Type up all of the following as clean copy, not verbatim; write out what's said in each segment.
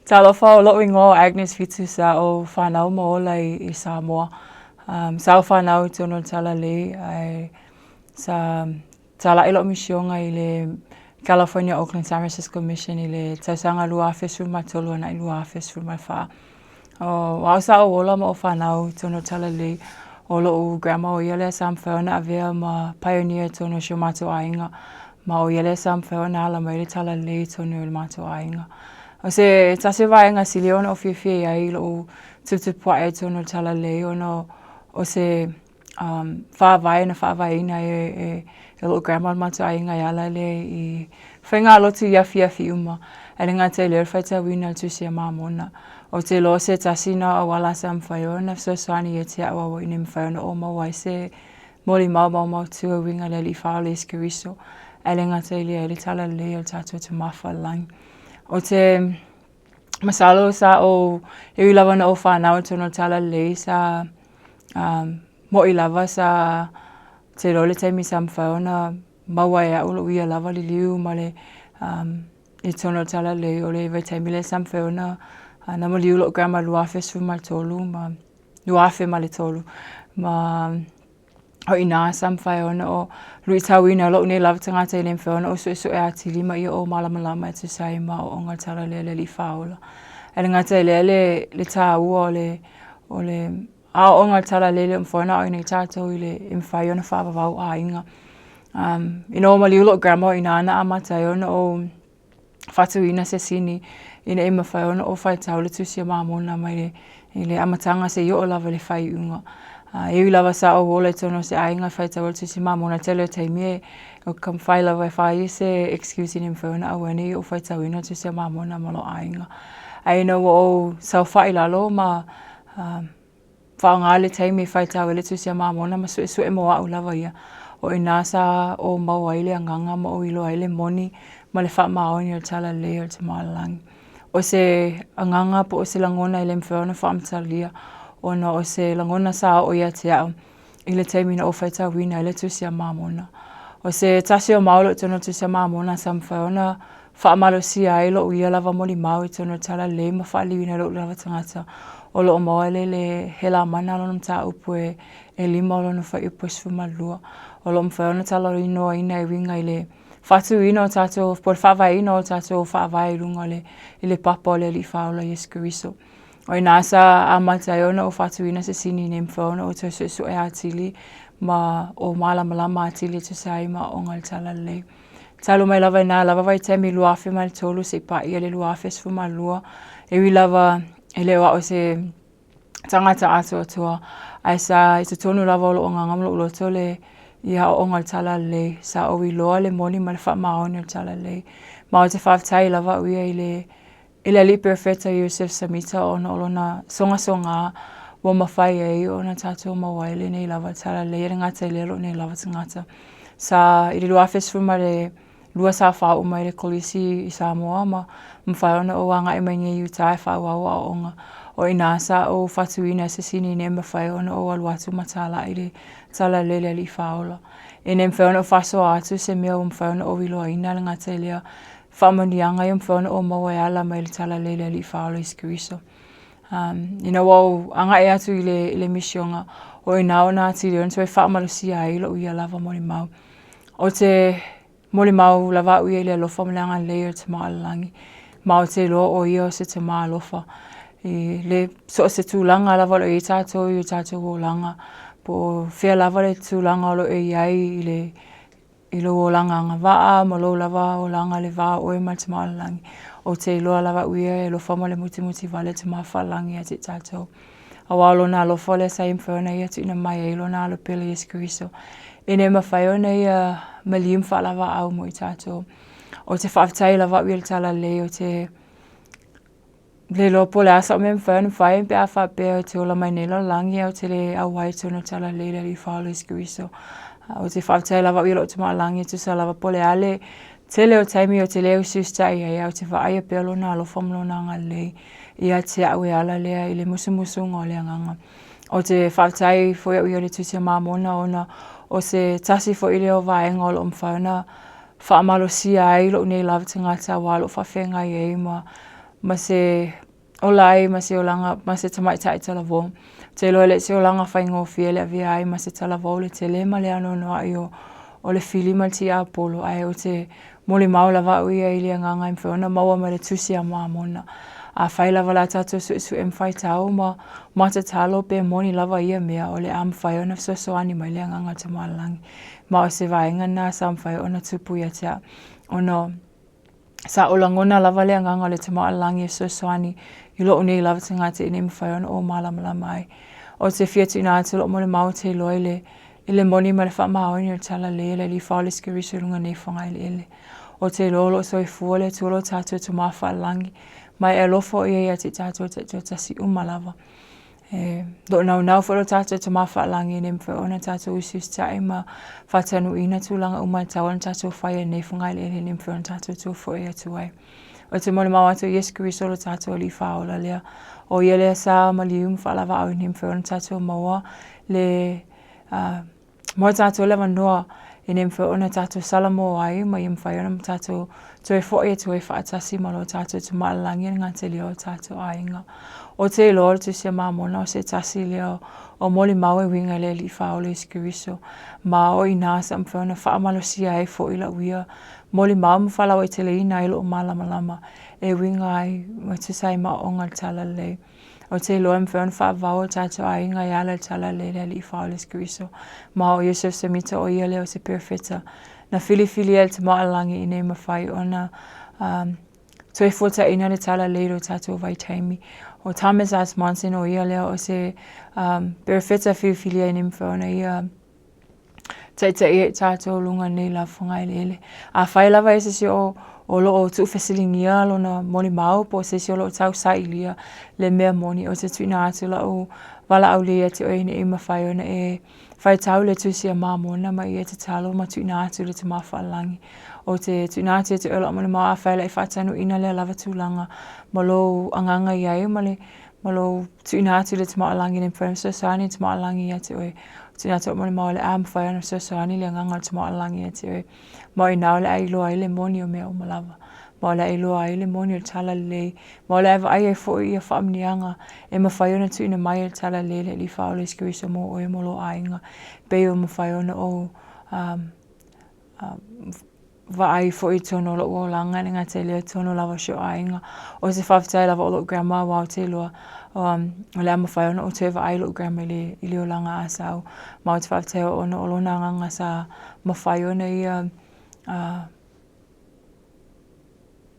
Talofa o lo ingo Agnes Fitusa o whanau mo'ola I Samoa. Sa whanau I tono tala le ai sa tala ilo misionga I le California Oakland San Francisco Mission I le tausanga lua fesu matolo na I lua fesu mafa. O wao sa o wola mo o whanau tono tala le o lo o grandma o yele sam whaona avea ma pioneer tono shumato ainga. Ma o yele sam whaona ala maile tala le tono il mato ainga. O se tase vaenga sili ona o fiafia ai lo tutupa e tono tala le ona o se whaavaina e lo grandma mato ainga yala le I whainga lotu iafi uma. Ele ngā te leo whaita wina tusia mamona. O te lo se tasina o wala sam whaiona so swani e te awa inem whaiona o mawai se moli mau tua winga le li whaole iskiriso. Ele ngā te leo ele tala le o tato te mawha lang. O te masalo sa o iwi lava na o whanau tono tala le sa mo I lava sa te role teimi sam whaona mawai a ulo ia lava li liu ma le I tono tala le o le vai teimi le sam whaona na mo liu lo grandma luafe su ma tolu ma luafe ma le tolu ma o ina sam whaona o lui tawina lo ne lava tangata I le whaona o so e atili ma I o malama e tu sai ma o onga tala le li whaola. Ele ngata le tā ua o le a onga tala le whaona o ina I tātou I le whaiona whaavavau a inga. Ina o maliu lo grandma ina ana amatai ona o whatuina se sini ina ima whaiona o whaitau le tusia mamona mai le amatanga se I o lava le whai unga. Ewi lava sa o wola tono se ainga whaitau le tusia mamona te leo teimie o kam whai lava e whai se excuse ina whaona a wani o whaitau ina tusia mamona malo ainga. Aina o sau whai lalo ma whaongale teimi whaitau le tusia mamona ma su e moa u lava ia. O ina sa o mauaile anganga ma o ilo aile moni ma le wha maoni o tala le o te maalangi. O se anganga po o se langona ile mwhaona whaamtalia o na o se langona sa o ia te au I le teimi na o whaitau wina ile tusia mamona. O se tasi o maulo tono tusia mamona sa mwhaona whaamalo sia ilo o ia lava moli mau I tono tala le ma whaaliwina lo lava tangata o lo o mawale le hela mana lo mta upu e lima o lo na whai upu sfumalua. O lo mwhaona tala o ino ina winga ile whatu ino o tato, por whawai ino o tato o whawai runga ile papa o le li whaola Yesu Kiriso. O ina sa amatai ona o whatu ina se sini ne mwhaona o tau su e atili ma o malama atili tu sai ma o ngal tala le. Talo mai lava ina lava vai temi luafe mai tolu se pa ia le luafe sfu malua. Ewi lava ele wa o se tangata ato atua. Ai sa I te tonu lava o lo o ngangamlo ulo tole ia o ngal tala le sa o I loa le moni ma le wha maoni o tala le. Ma o te whaftai lava uia ile li perfecta Yosef Samita o na olona songa wa mawhai ei o na tato mawaile nei lava tala le ia ngata I lelo nei lava tangata. Sa I le luafe sfu ma le lua sa whao mai le kolisi I Samoa ma mwhaiona o anga I maingi Utah e whao a onga. O ina sa o whatuina se sini ne mwhaiona o aluatu matala I le tala lele li whaola. E ne mwhaiona o whaso atu se mea o mwhaiona o wiloa ina le ngata lea whamanianga I mwhaiona o mawaiala mai le tala lele li whaola iskiriso. Ina wau anga e atu I le misionga o ina o nga ati leon so e whaamalusia ai lo uia lava moli mau. O te moli mau lava uia le alofa mleanga leo te maalangi. Ma o te lo o ia o se te maa alofa. Le so se tūlanga lava lo I tātou o langa. Po whea lava le tūlanga lo e iai I lo o langa anga waa, ma lo lava o langa le waa oe ma te maalangi. O te loa lava uia e lo whama le muti vale te mawhalangi a te tātou. A walo na lo fole sa imwhaona ia tu ina mai e lo na lo pele Yesu Kiriso. Ine mawhaiona ia malium whalava au mo I tātou. O te whaftai lava uia le tala le o te le lo pole asa o me mwhaona whai pe a whapea o te ola mai nela langi au te le au wai tono tala le li whaolo Yesu Kiriso. O te whaftai lava uia lo te maa langi tu sa lava pole ale te leo taimi o te leo sustai ai au te whaia pelo na lo whamlo na ngā lei. Ia te au e ala lea I le musu ngā lea nganga. O te whaftai fwea uia le tusia mamona ona o se tasi fo I leo vaenga o lo mwhaona whaamalo sia ai lo nei lava te ngata walo whawhenga I ei ma ma se olai, ma se olanga, ma se tamaitai talavo. Te loa le se olanga whaingo fie le avia ai, ma se talavo le te le ma le ano noa i o le fili ma ti a polo, ai o te mole mau lava ui a ili nganga im whiona, maua ma le tusi a mamona. A whai lava la tato su em whai tau, ma te talo pe moni lava ia mea, o le am whai ona so ani mai le nganga te maalangi. Ma o se vaenga na sa am whai ona tupu ia tea, ono, sa olangona lava le nganga le te maalangi e so ani, i lo unei lava te ngate i nemi whai ona o malama mai. O te fiatu ina atu lo mo le mau te loi le, i le moni ma le wha maoni o tala le li whao le skiriso lunga nei whangai le ele. O te lolo so i fua le tuolo tātua tu maa whaalangi, mai e lofo ia te tātua te tasi umalava. Do nau whalo tātua tu maa whaalangi nem wha ona tātua usius tae ma whatanu ina tūlanga umai tawana tātua whaia nei whangai le ele nem wha ona tātua tu fo ia tuai. O te mole mau atu Yesu Kiriso lo tātua li whaola lea. O ia lea sa ma li whaalava au nem wha ona tātua maua le mo tātua lewa noa i nem wha ona tātua salamo ai ma im whai ona tātua tu e fo ia tu e whaatasi ma lo tātua tu maalangi ngā te leo tātua ainga. O te lor tu se mamona o se tasi leo o moli mau e winga le li whaole Yesu Kiriso. Ma o i nāsa am wha ona whaamalo si ai fo ila uia moli mau mu whalau e te le ina ilo o malama lama e winga ai ma tu sai ma o ngal tala le. O te loa mwheon whaavao tātua a inga i ala tala le li whaole Yesu Kiriso. Ma o Yosef se mita o ia leo se perfeta. Na fili el te maalangi i nei mawhai ona tu e fota ina le tala le ro tātua vai taimi. O Thomas as Monson o ia leo o se perfeta fili i nei mwheona ia te e tātou lunga nei la whangai lele. A whai lava e se o lo o tu whesilingia lo na moni mau po se o lo tau sa ilia le mea moni o te tuina atu la o wala au lea te oine e mawhai ona e whai tau le tusia mamona ma i e te talo ma tuina atu le te mawhaalangi. O te tuina atu e te ola moni mau a whai la i whatanu ina lea lava tūlanga ma lo anganga i ai ma lo tuina atu le te mawhaalangi ne mwhai so sani te mawhaalangi i te oe. Tina tō moni mau le am whai ana so ani le nganga te maalangi e te oe. Mau i nao le ailo ai le moni o mea o malawa. Mau le ailo ai le moni o tala le. Mau le aiwa ai e fo i a whaamnianga e mawhai ona tu ina mai o tala le li whaole skirisa mo o e molo ainga. Pei o mawhai ona o wa ai fo i tono lo o langa ni ngā te leo tono lava sio ainga. O se whawhitai lava o lo grandma wao te loa. O le ama whai ona o te wa ai lo grandma i leo langa asau. Ma o te whawhitai o ono o lona nganga sa mawhai ona ia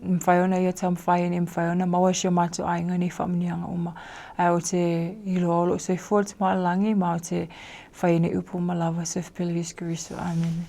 mwhai ona ia tam whai ni mwhai ona maua sio matu ainga ni whamnianga uma. O te ilo o lo se full te maalangi ma o te whai ni upu malawa sif pili Yesu Kiriso. Amen.